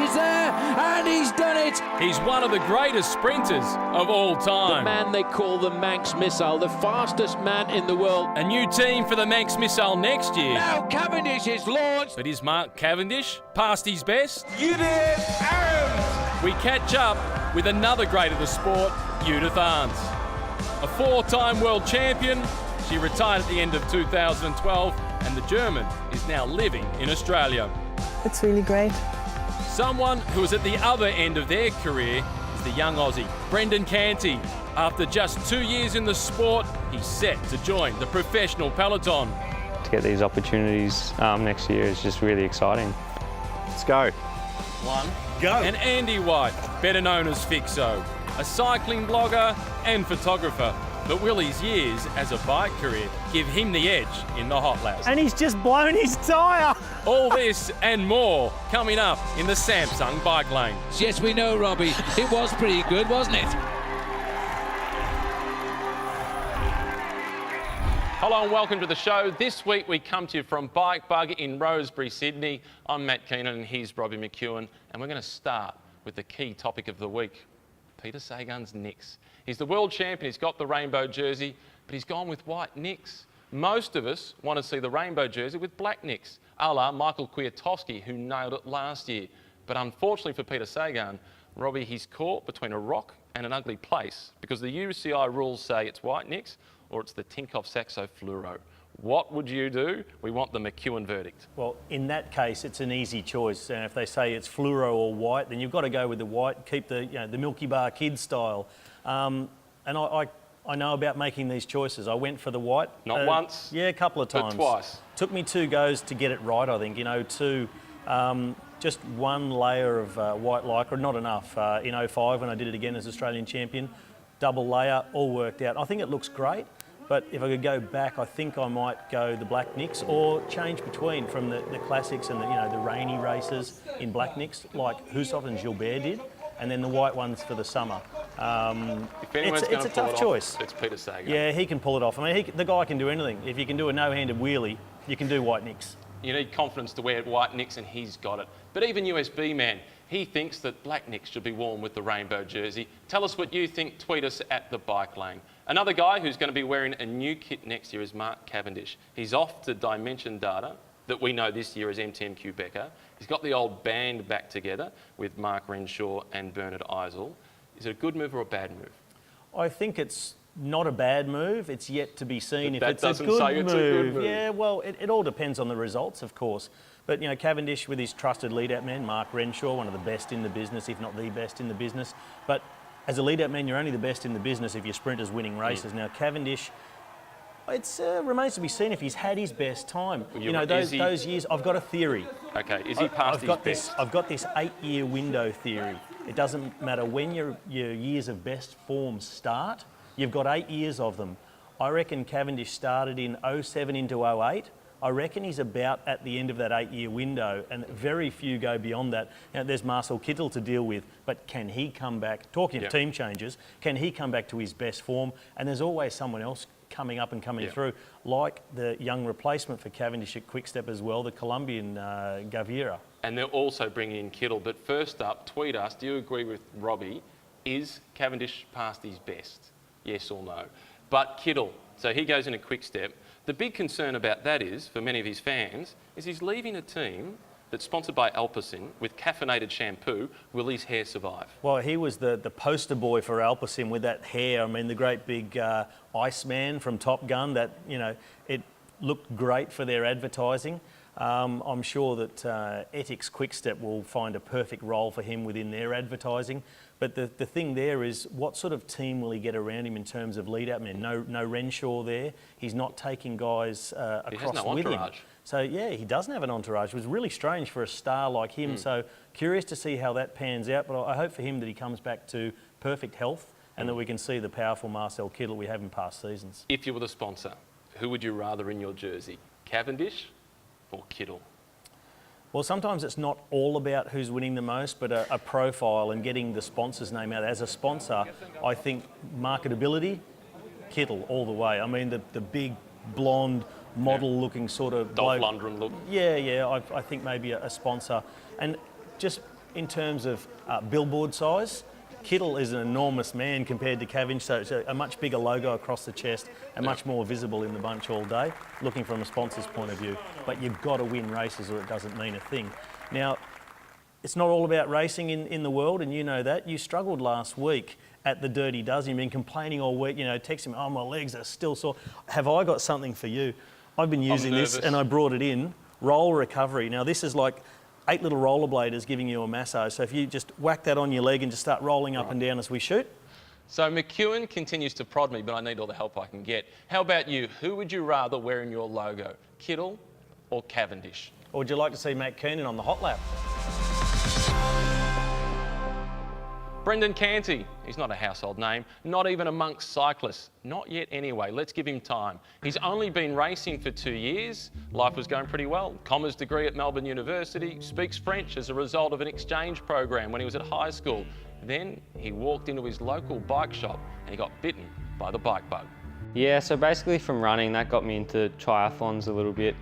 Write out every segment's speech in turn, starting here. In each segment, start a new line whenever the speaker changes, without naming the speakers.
is there, and he's done it.
He's one of the greatest sprinters of all time.
The man they call the Manx Missile, the fastest man in the world.
A new team for the Manx Missile next year.
Now Cavendish is launched.
But is Mark Cavendish past his best?
Judith Arms.
We catch up with another great of the sport, Judith Arndt. A four-time world champion, she retired at the end of 2012, and the German is now living in Australia.
It's really great.
Someone who is at the other end of their career is the young Aussie, Brendan Canty. After just 2 years in the sport, he's set to join the professional peloton.
To get these opportunities next year is just really exciting.
Let's go.
One.
Go.
And Andy White, better known as Fixo, a cycling blogger and photographer. But will his years as a bike career give him the edge in the hot laps?
And he's just blown his tyre.
All this and more coming up in the Samsung Bike Lane.
Yes, we know, Robbie. It was pretty good, wasn't it?
Hello and welcome to the show. This week we come to you from Bike Bug in Rosebery, Sydney. I'm Matt Keenan and he's Robbie McEwen. And we're going to start with the key topic of the week, Peter Sagan's Nicks. He's the world champion, he's got the rainbow jersey, but he's gone with white Nicks. Most of us want to see the rainbow jersey with black Nicks, a la Michael Kwiatkowski, who nailed it last year. But unfortunately for Peter Sagan, Robbie, he's caught between a rock and an ugly place because the UCI rules say it's white Nicks or it's the Tinkoff Saxo Fluoro. What would you do? We want the McEwen verdict.
Well, in that case, it's an easy choice. And if they say it's fluoro or white, then you've got to go with the white, keep the, the Milky Bar Kid style. And I know about making these choices. I went for the white.
Not once?
Yeah, a couple of times.
But twice?
Took me 2 goes to get it right, I think. Just one layer of white lycra, not enough. In 05, when I did it again as Australian champion, double layer, all worked out. I think it looks great. But if I could go back, I think I might go the black Nicks or change between from the classics and the rainy races in black Nicks, like Husov and Gilbert did, and then the white ones for the summer. It's a tough choice.
It's Peter Sagan.
Yeah, he can pull it off. I mean, the guy can do anything. If you can do a no-handed wheelie, you can do white Nicks.
You need confidence to wear white Nicks, and he's got it. But even USB Man, he thinks that black Nicks should be worn with the rainbow jersey. Tell us what you think. Tweet us at the Bike Lane. Another guy who's going to be wearing a new kit next year is Mark Cavendish. He's off to Dimension Data, that we know this year as MTM Quebecer. He's got the old band back together with Mark Renshaw and Bernard Eisel. Is it a good move or a bad move?
I think it's not a bad move. It's yet to be seen if it's a good move. Yeah, well, it all depends on the results, of course. But, Cavendish with his trusted lead-out man, Mark Renshaw, one of the best in the business, if not the best in the business. But as a lead-out man, you're only the best in the business if your sprinter's winning races. Now, Cavendish, it remains to be seen if he's had his best time. Those years, I've got a theory.
Okay, is he past his best?
I've got this 8-year window theory. It doesn't matter when your years of best form start, you've got 8 years of them. I reckon Cavendish started in 07 into 08. I reckon he's about at the end of that 8-year window, and very few go beyond that. Now, there's Marcel Kittel to deal with, but can he come back, talking of team changes, can he come back to his best form? And there's always someone else coming up and coming through, like the young replacement for Cavendish at Quickstep as well, the Colombian Gaviria.
And they're also bringing in Kittel. But first up, tweet us, do you agree with Robbie? Is Cavendish past his best? Yes or no? But Kittel, so he goes in a Quickstep. The big concern about that is, for many of his fans, is he's leaving a team that's sponsored by Alpecin with caffeinated shampoo. Will his hair survive?
Well, he was the poster boy for Alpecin with that hair. I mean, the great big Iceman from Top Gun, that, it looked great for their advertising. I'm sure that Ethics Quickstep will find a perfect role for him within their advertising. But the thing there is, what sort of team will he get around him in terms of lead-out men? No Renshaw there. He's not taking guys across with him. So, yeah, he doesn't have an entourage. It was really strange for a star like him. So, curious to see how that pans out. But I hope for him that he comes back to perfect health and that we can see the powerful Marcel Kittel we have in past seasons.
If you were the sponsor, who would you rather in your jersey? Cavendish or Kittel?
Well, sometimes it's not all about who's winning the most, but a profile and getting the sponsor's name out. As a sponsor, I think marketability, Kittel all the way. I mean, the big, blonde, model-looking sort of
Dolph Lundgren look.
Yeah, I think maybe a sponsor. And just in terms of billboard size, Kittle is an enormous man compared to Cavendish, so it's a much bigger logo across the chest and much more visible in the bunch all day, looking from a sponsor's point of view. But you've got to win races or it doesn't mean a thing. Now, it's not all about racing in the world, and you know that. You struggled last week at the Dirty Dozen. You've been complaining all week, texting me, oh, my legs are still sore. Have I got something for you? I've been using this and I brought it in. Roll Recovery. Now, this is like 8 little rollerbladers giving you a massage. So if you just whack that on your leg and just start rolling up and down as we shoot.
So McEwen continues to prod me, but I need all the help I can get. How about you? Who would you rather wear in your logo, Kittle or Cavendish?
Or would you like to see Matt Keenan on the hot lap?
Brendan Canty, he's not a household name, not even amongst cyclists. Not yet anyway, let's give him time. He's only been racing for 2 years. Life was going pretty well. Commerce degree at Melbourne University, speaks French as a result of an exchange program when he was at high school. Then he walked into his local bike shop and he got bitten by the bike bug.
Yeah, so basically from running, that got me into triathlons a little bit,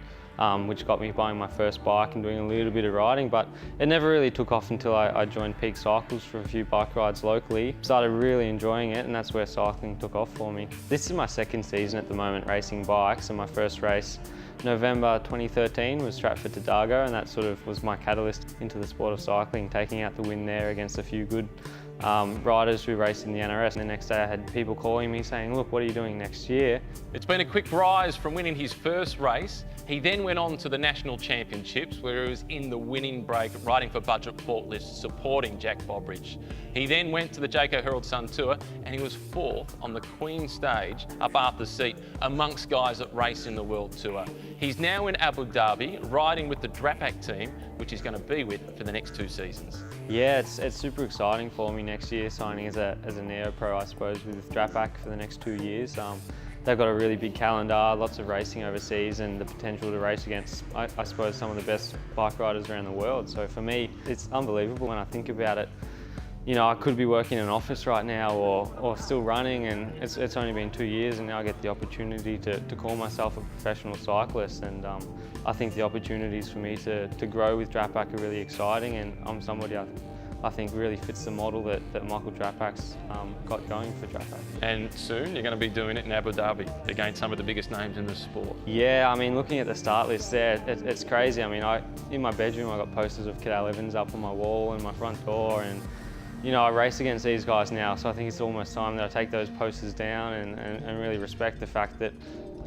which got me buying my first bike and doing a little bit of riding, but it never really took off until I joined Peak Cycles for a few bike rides locally. Started really enjoying it, and that's where cycling took off for me. This is my second season at the moment racing bikes, and my first race, November 2013, was Stratford to Dargo, and that sort of was my catalyst into the sport of cycling, taking out the win there against a few good riders who raced in the NRS. And the next day I had people calling me saying, look, what are you doing next year?
It's been a quick rise from winning his first race. He then went on to the National Championships, where he was in the winning break, riding for Budget Forklifts, supporting Jack Bobridge. He then went to the Jayco Herald Sun Tour, and he was 4th on the Queen stage, up Arthur's Seat, amongst guys that race in the World Tour. He's now in Abu Dhabi, riding with the Drapac team, which he's going to be with for the next 2 seasons.
Yeah, it's super exciting for me next year, signing as a neo-pro, I suppose, with Drapac for the next 2 years. They've got a really big calendar, lots of racing overseas, and the potential to race against, I suppose, some of the best bike riders around the world. So for me, it's unbelievable when I think about it. I could be working in an office right now or still running, and it's only been 2 years, and now I get the opportunity to call myself a professional cyclist. And I think the opportunities for me to grow with Drapac are really exciting, and I'm somebody I think really fits the model that Michael Drapac's got going for Drapac. And
soon you're going to be doing it in Abu Dhabi against some of the biggest names in the sport.
Yeah, I mean, looking at the start list there, it's crazy. I mean, in my bedroom I got posters of Cadel Evans up on my wall in my front door, and I race against these guys now, so I think it's almost time that I take those posters down and really respect the fact that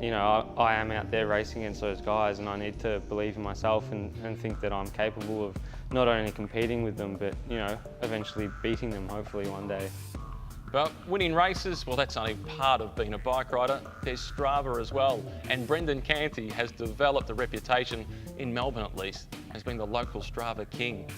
I am out there racing against those guys, and I need to believe in myself and think that I'm capable of not only competing with them, but eventually beating them, hopefully one day.
But winning races, well, that's only part of being a bike rider. There's Strava as well, and Brendan Canty has developed a reputation, in Melbourne at least, as being the local Strava king.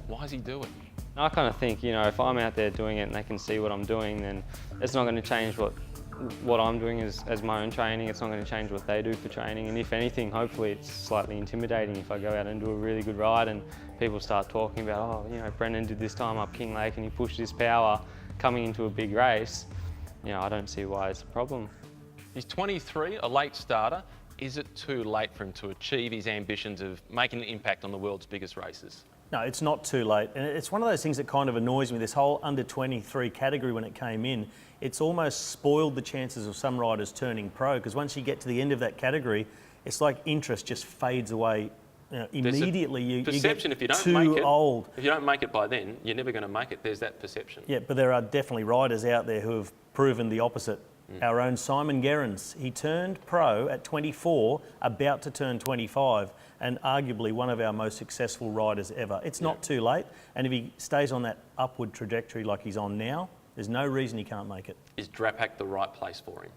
Why does he do it?
I kind of think, if I'm out there doing it and they can see what I'm doing, then it's not going to change what I'm doing as my own training. It's not going to change what they do for training. And if anything, hopefully it's slightly intimidating if I go out and do a really good ride and people start talking about, Brendan did this time up King Lake and he pushed this power coming into a big race. I don't see why it's a problem.
He's 23, a late starter. Is it too late for him to achieve his ambitions of making an impact on the world's biggest races?
No, it's not too late. And it's one of those things that kind of annoys me, this whole under 23 category when it came in. It's almost spoiled the chances of some riders turning pro, because once you get to the end of that category, it's like interest just fades away immediately. You get
if you don't
too
make it,
old.
If you don't make it by then, you're never going to make it. There's that perception.
Yeah, but there are definitely riders out there who have proven the opposite. Our own Simon Gerrans, he turned pro at 24, about to turn 25, and arguably one of our most successful riders ever. It's not too late, and if he stays on that upward trajectory like he's on now, there's no reason he can't make it.
Is Drapac the right place for him?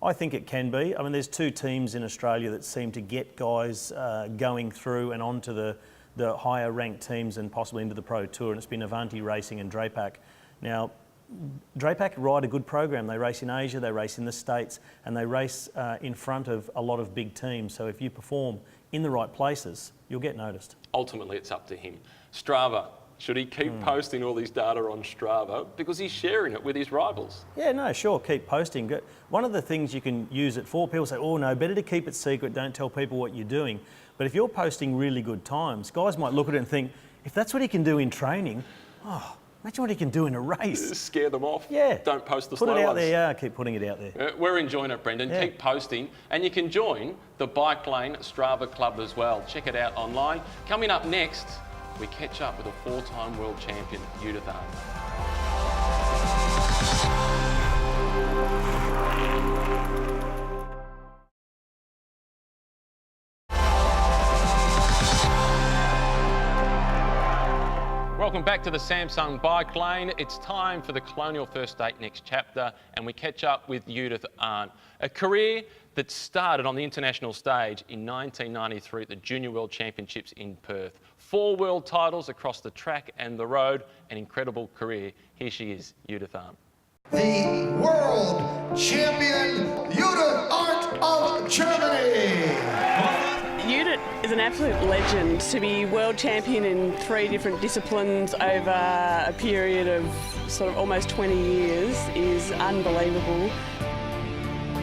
I think it can be. I mean, there's 2 teams in Australia that seem to get guys going through and onto the higher ranked teams and possibly into the Pro Tour, and it's been Avanti Racing and Drapac. Now, Drapac ride a good program. They race in Asia, they race in the States, and they race in front of a lot of big teams. So if you perform in the right places, you'll get noticed.
Ultimately, it's up to him. Strava, should he keep posting all his data on Strava because he's sharing it with his rivals?
Yeah, no, sure, keep posting. One of the things you can use it for, people say, oh no, better to keep it secret, don't tell people what you're doing. But if you're posting really good times, guys might look at it and think, if that's what he can do in training, oh, imagine what he can do in a race.
Scare them off.
Yeah.
Don't post the
Put
slow
it out
ones.
there, yeah, keep putting it out there.
We're enjoying it, Brendan.
Yeah.
Keep posting. And you can join the Bike Lane Strava Club as well. Check it out online. Coming up next, we catch up with a 4-time world champion, Judith Arndt. Welcome back to the Samsung Bike Lane. It's time for the Colonial First Date next chapter, and we catch up with Judith Arndt. A career that started on the international stage in 1993 at the Junior World Championships in Perth. 4 world titles across the track and the road, an incredible career. Here she is, Judith Arndt.
The world champion, Judith Arndt of Germany.
Judith is an absolute legend. To be world champion in 3 different disciplines over a period of sort of almost 20 years is unbelievable.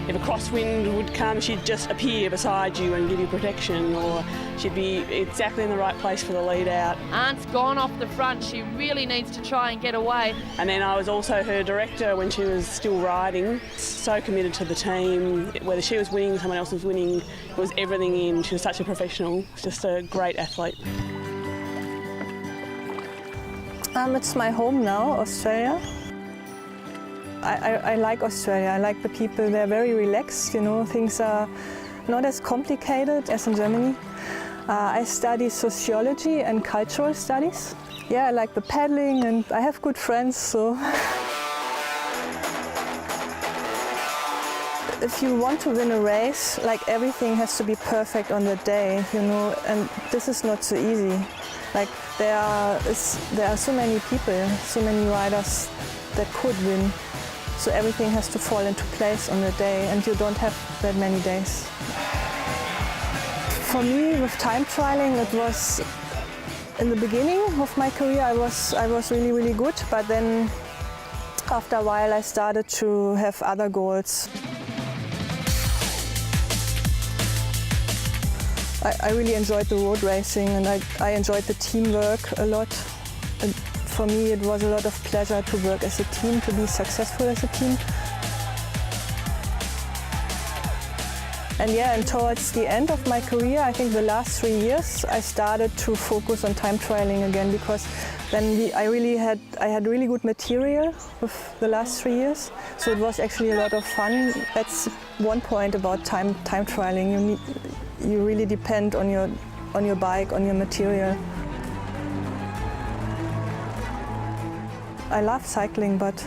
If a crosswind would come, she'd just appear beside you and give you protection, or she'd be exactly in the right place for the lead out.
Arndt's gone off the front. She really needs to try and get away.
And then I was also her director when she was still riding. So committed to the team. Whether she was winning, someone else was winning, it was everything in. She was such a professional, just a great athlete.
It's my home now, Australia. I like Australia. I like the people. They're very relaxed, you know. Things are not as complicated as in Germany. I study sociology and cultural studies. Yeah, I like the paddling and I have good friends, so. If you want to win a race, like everything has to be perfect on the day, you know, and this is not so easy. Like there are so many people, so many riders that could win. So everything has to fall into place on the day, and you don't have that many days. For me, with time trialing, it was in the beginning of my career, I was really, really good. But then, after a while, I started to have other goals. I really enjoyed the road racing, and I enjoyed the teamwork a lot. And for me, it was a lot of pleasure to work as a team, to be successful as a team. And yeah, and towards the end of my career, I think the last 3 years, I started to focus on time trialing again, because then I had really good material with the last 3 years. So it was actually a lot of fun. That's one point about time trialing. You really depend on your bike, on your material. I love cycling, but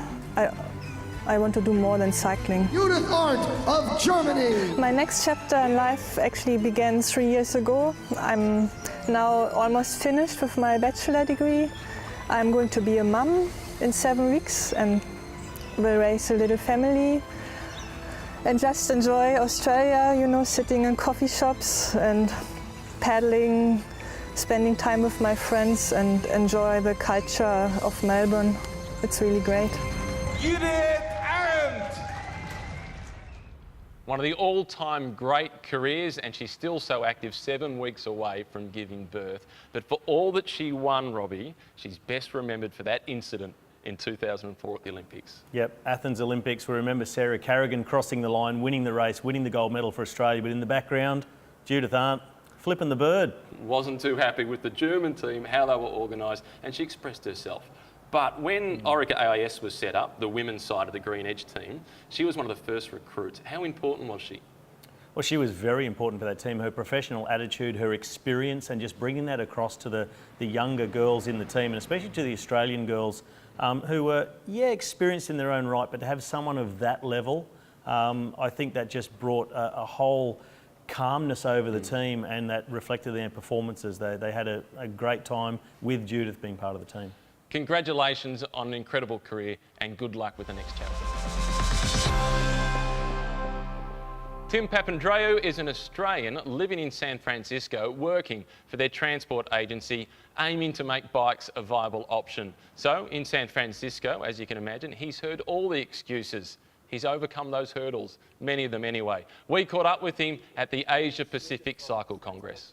I want to do more than cycling.
Judith Arndt of Germany.
My next chapter in life actually began 3 years ago. I'm now almost finished with my bachelor degree. I'm going to be a mum in 7 weeks and will raise a little family and just enjoy Australia, you know, sitting in coffee shops and paddling, spending time with my friends and enjoy the culture of Melbourne. It's really great.
Judith Arndt.
One of the all-time great careers, and she's still so active, 7 weeks away from giving birth. But for all that she won, Robbie, she's best remembered for that incident in 2004 at the Olympics.
Yep, Athens Olympics. We remember Sarah Carrigan crossing the line, winning the race, winning the gold medal for Australia. But in the background, Judith Arndt flipping the bird.
Wasn't too happy with the German team, how they were organised, and she expressed herself. But when Orica AIS was set up, the women's side of the Green Edge team, she was one of the first recruits. How important was she?
Well, she was very important for that team. Her professional attitude, her experience, and just bringing that across to the younger girls in the team, and especially to the Australian girls who were, experienced in their own right, but to have someone of that level, I think that just brought a whole calmness over the team, and that reflected their performances. They had a great time with Judith being part of the team.
Congratulations on an incredible career, and good luck with the next chapter. Tim Papandreou is an Australian living in San Francisco, working for their transport agency, aiming to make bikes a viable option. So in San Francisco, as you can imagine, he's heard all the excuses. He's overcome those hurdles, many of them anyway. We caught up with him at the Asia Pacific Cycle Congress.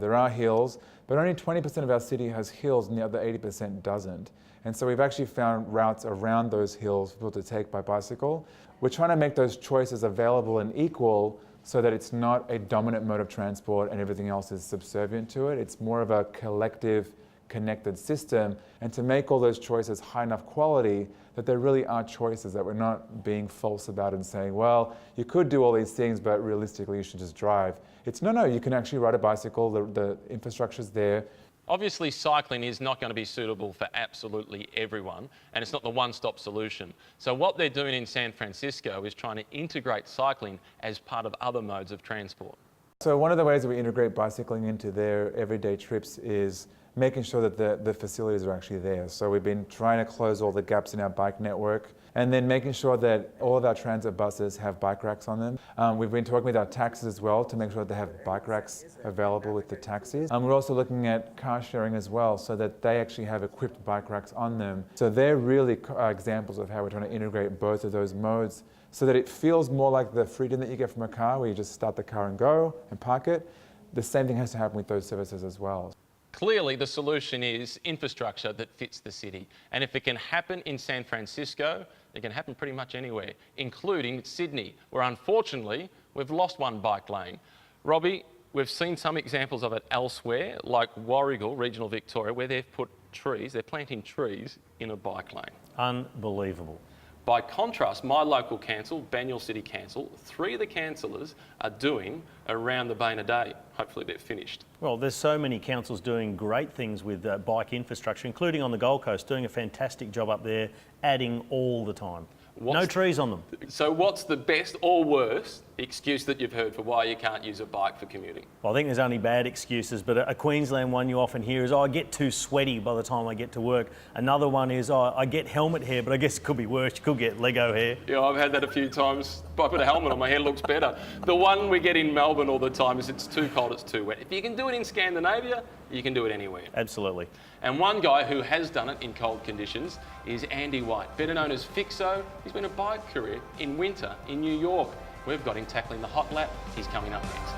There are hills, but only 20% of our city has hills and the other 80% doesn't. And so we've actually found routes around those hills for people to take by bicycle. We're trying to make those choices available and equal so that it's not a dominant mode of transport and everything else is subservient to it. It's more of a collective, connected system, and to make all those choices high enough quality that there really are choices, that we're not being false about and saying, well, you could do all these things, but realistically you should just drive. It's no, you can actually ride a bicycle, the infrastructure's there.
Obviously, cycling is not going to be suitable for absolutely everyone, and it's not the one-stop solution. So what they're doing in San Francisco is trying to integrate cycling as part of other modes of transport.
So one of the ways that we integrate bicycling into their everyday trips is making sure that the facilities are actually there. So we've been trying to close all the gaps in our bike network, and then making sure that all of our transit buses have bike racks on them. We've been talking with our taxis as well to make sure that they have bike racks available with the taxis. We're also looking at car sharing as well, so that they actually have equipped bike racks on them. So they're really examples of how we're trying to integrate both of those modes so that it feels more like the freedom that you get from a car, where you just start the car and go and park it. The same thing has to happen with those services as well.
Clearly, the solution is infrastructure that fits the city. And if it can happen in San Francisco, it can happen pretty much anywhere, including Sydney, where unfortunately, we've lost one bike lane. Robbie, we've seen some examples of it elsewhere, like Warragul, regional Victoria, where they've put trees, they're planting trees in a bike lane.
Unbelievable.
By contrast, my local council, Banyule City Council, 3 of the councillors are doing around the Bane a day. Hopefully they're finished.
Well, there's so many councils doing great things with bike infrastructure, including on the Gold Coast, doing a fantastic job up there, adding all the time. No trees on them.
So what's the best or worst excuse that you've heard for why you can't use a bike for commuting?
Well, I think there's only bad excuses, but a Queensland one you often hear is, oh, I get too sweaty by the time I get to work. Another one is, oh, I get helmet hair, but I guess it could be worse. You could get Lego hair.
Yeah, I've had that a few times. I put a helmet on, my hair looks better. The one we get in Melbourne all the time is it's too cold, it's too wet. If you can do it in Scandinavia, you can do it anywhere.
Absolutely.
And one guy who has done it in cold conditions is Andy White, better known as Fixo. He's been a bike courier in winter in New York. We've got him tackling the hot lap. He's coming up next.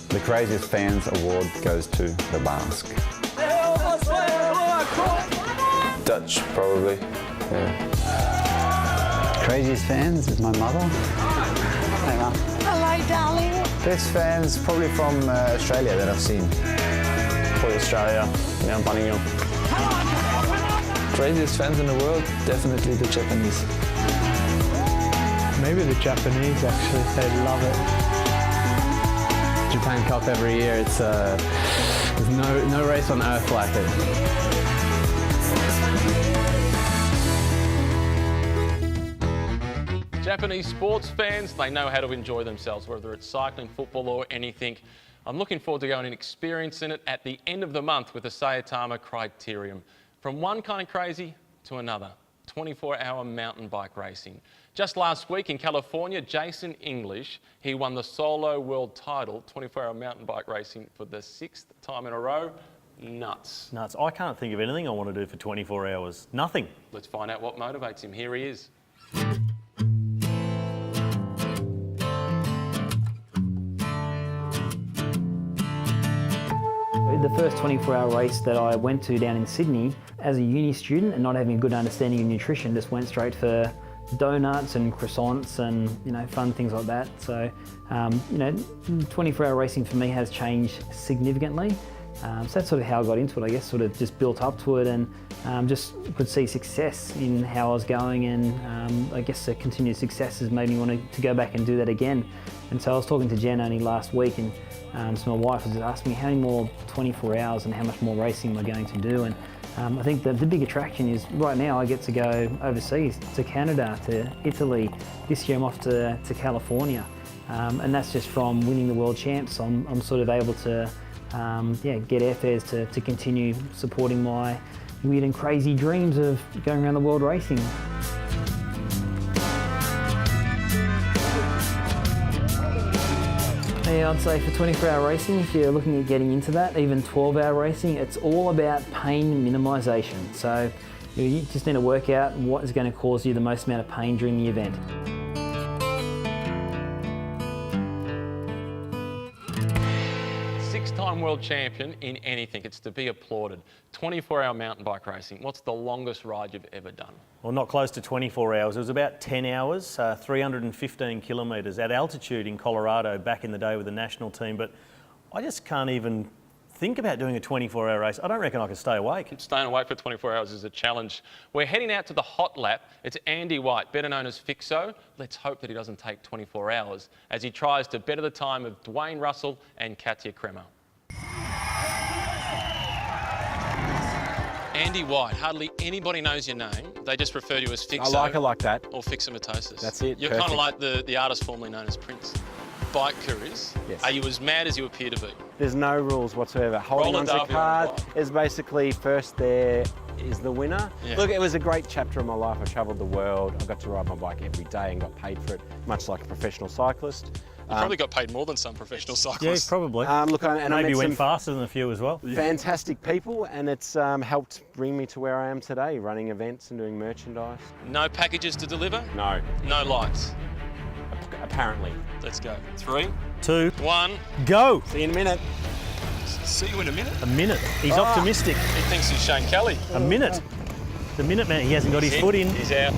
The Craziest Fans Award goes to the Basque. Dutch, probably. Yeah.
Craziest fans is my mother. Hey, Mum.
Hello, darling.
Best fans, probably from Australia that I've seen.
Probably Australia, Mount Bunningham.
Craziest fans in the world, definitely the Japanese.
Maybe the Japanese, actually. They love it.
Japan Cup every year, it's there's no race on earth like it.
Japanese sports fans, they know how to enjoy themselves, whether it's cycling, football or anything. I'm looking forward to going and experiencing it at the end of the month with the Saitama Criterium. From one kind of crazy to another, 24-hour mountain bike racing. Just last week in California, Jason English, he won the solo world title, 24-hour mountain bike racing for the 6th time in a row. Nuts.
Nuts. I can't think of anything I want to do for 24 hours. Nothing.
Let's find out what motivates him. Here he is.
The first 24-hour race that I went to down in Sydney, as a uni student and not having a good understanding of nutrition, just went straight for donuts and croissants and, you know, fun things like that. So, you know, 24-hour racing for me has changed significantly. So that's sort of how I got into it, I guess, sort of just built up to it and just could see success in how I was going, and I guess the continued success has made me want to go back and do that again. And so I was talking to Jen only last week, and so my wife was asking me how many more 24 hours and how much more racing am I going to do. And I think the big attraction is right now I get to go overseas, to Canada, to Italy. This year I'm off to California. And that's just from winning the world champs. I'm sort of able to get airfares to continue supporting my weird and crazy dreams of going around the world racing. Yeah, I'd say for 24-hour racing, if you're looking at getting into that, even 12-hour racing, it's all about pain minimisation. So you just need to work out what is going to cause you the most amount of pain during the event.
Six-time world champion in anything. It's to be applauded. 24-hour mountain bike racing. What's the longest ride you've ever done?
Well, not close to 24 hours. It was about 10 hours, 315 kilometres at altitude in Colorado back in the day with the national team. But I just can't even think about doing a 24-hour race. I don't reckon I could stay awake.
Staying awake for 24 hours is a challenge. We're heading out to the hot lap. It's Andy White, better known as Fixo. Let's hope that he doesn't take 24 hours as he tries to better the time of Dwayne Russell and Katja Kremer. Andy White, hardly anybody knows your name. They just refer to you as Fixo.
I like it like that.
Or Fixomatosis.
That's it.
You're kind of like the artist formerly known as Prince. Bike couriers,
yes.
Are you as mad as you appear to be?
There's no rules whatsoever. Holding onto a card is basically first there is the winner.
Yeah.
Look, it was a great chapter of my life. I travelled the world. I got to ride my bike every day and got paid for it, much like a professional cyclist.
You probably got paid more than some professional cyclists.
Yeah, probably.
Look, and
maybe
I met
went
some
faster than a few as well.
Fantastic people, and it's helped bring me to where I am today, running events and doing merchandise.
No packages to deliver?
No.
No lights?
Apparently.
Let's go. 3,
2,
1.
Go!
See you in a minute.
See you in a minute?
A minute. He's optimistic.
He thinks he's Shane Kelly.
A minute. The minute man, he hasn't got his foot in.
He's out.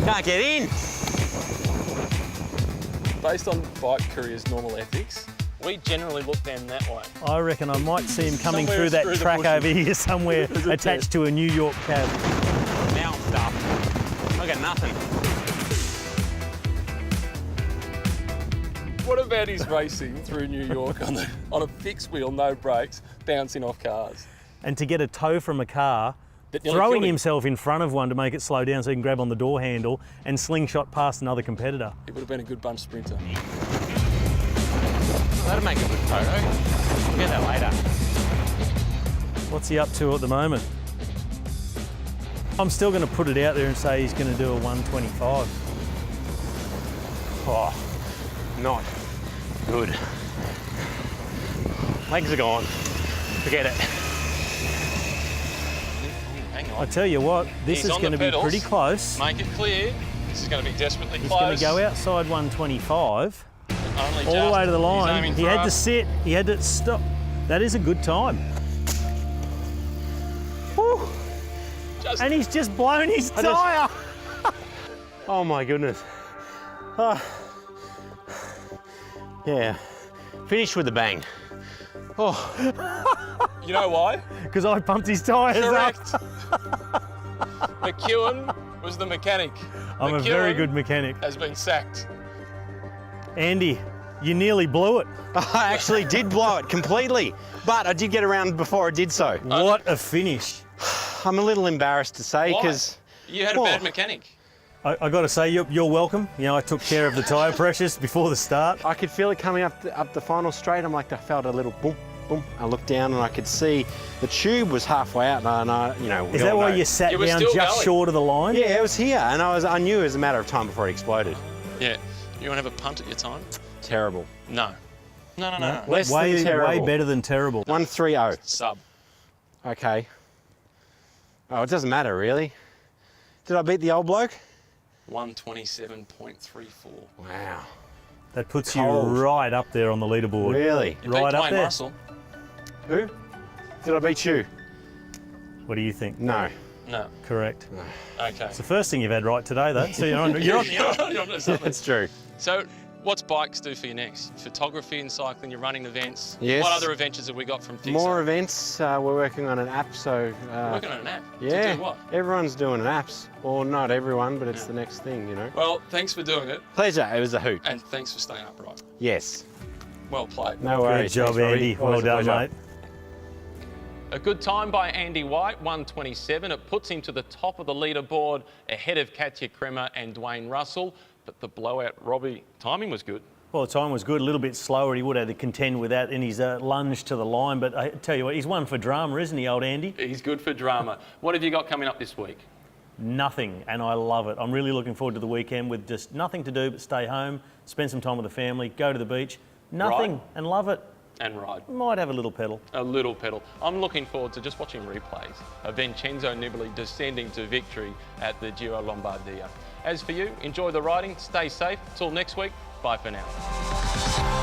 Can't get in.
Based on bike couriers' normal ethics, we generally look down that way.
I reckon I might see him coming
Somewhere
through that
through the
track
bushes.
over here somewhere attached to a New York cab.
Now I'm stuffed. I got nothing.
What about his racing through New York on a fixed wheel, no brakes, bouncing off cars?
And to get a tow from a car,
That nearly
throwing
killed him.
himself in front of one to make it slow down so he can grab on the door handle and slingshot past another competitor.
He would have been a good bunch sprinter.
That'll make a good photo. We'll get that later.
What's he up to at the moment? I'm still going to put it out there and say he's going to do a 125.
Oh, not good. Legs are gone. Forget it.
Hang on.
I tell you what, this is going to be pretty close.
Make it clear. This is going to be desperately
He's
close.
going to go outside 125.
Only
all the way to the
He's
line.
aiming
He
for
had
up.
to sit, he had to stop. That is a good time. Whew. And he's just blown his tyre.
Oh my goodness. Oh. Yeah. Finished with a bang. Oh.
You know why?
Because I pumped his tyres
Correct.
up.
McEwen was the mechanic.
I'm a very good mechanic.
Has been sacked.
Andy, you nearly blew it.
I actually did blow it completely, but I did get around before I did so.
What a finish.
I'm a little embarrassed to say because...
You had a bad mechanic.
I got to say, you're welcome. You know, I took care of the tyre pressures before the start.
I could feel it coming up the final straight. I'm like, I felt a little boom, boom. I looked down and I could see the tube was halfway out, and I you know.
Is that why you sat down just short of the line?
Yeah, it was here, and I knew it was a matter of time before it exploded.
Yeah. You want to have a punt at your time?
Terrible.
No. No.
Less than terrible.
Way better than terrible.
130.
Sub.
Okay. Oh, it doesn't matter really. Did I beat the old bloke?
127.34.
Wow.
That puts
Cold.
you right up there on the leaderboard.
Really?
You
Right
beat
up
Dwayne
there.
Russell.
Who? Did I beat you?
What do you think?
No.
No.
Correct.
Okay.
It's the first thing you've had right today, though. So you're on.
You're on something.
That's true.
So, what's bikes do for you next? Photography and cycling, you're running events.
Yes.
What other adventures have we got from Fixo?
More events. We're working on an app, so...
Working on an app?
Yeah.
To do what?
Everyone's doing apps. Or not everyone, but it's the next thing, you know.
Well, thanks for doing it.
Pleasure. It was a hoot.
And thanks for staying upright.
Yes.
Well played.
No worries.
Good job,
Thanks, Robbie.
Andy. Well
Always a
done,
pleasure.
mate.
A good time by Andy White, 127. It puts him to the top of the leaderboard ahead of Katja Kremer and Dwayne Russell. But the blowout, Robbie, timing was good.
Well, the time was good, a little bit slower. He would have to contend with that in his lunge to the line. But I tell you what, he's one for drama, isn't he, old Andy?
He's good for drama. What have you got coming up this week?
Nothing, and I love it. I'm really looking forward to the weekend with just nothing to do but stay home, spend some time with the family, go to the beach, Nothing,
Ride?
and love it.
And ride.
Might have a little pedal.
A little pedal. I'm looking forward to just watching replays of Vincenzo Nibali descending to victory at the Giro Lombardia. As for you, enjoy the riding, stay safe. Till next week, bye for now.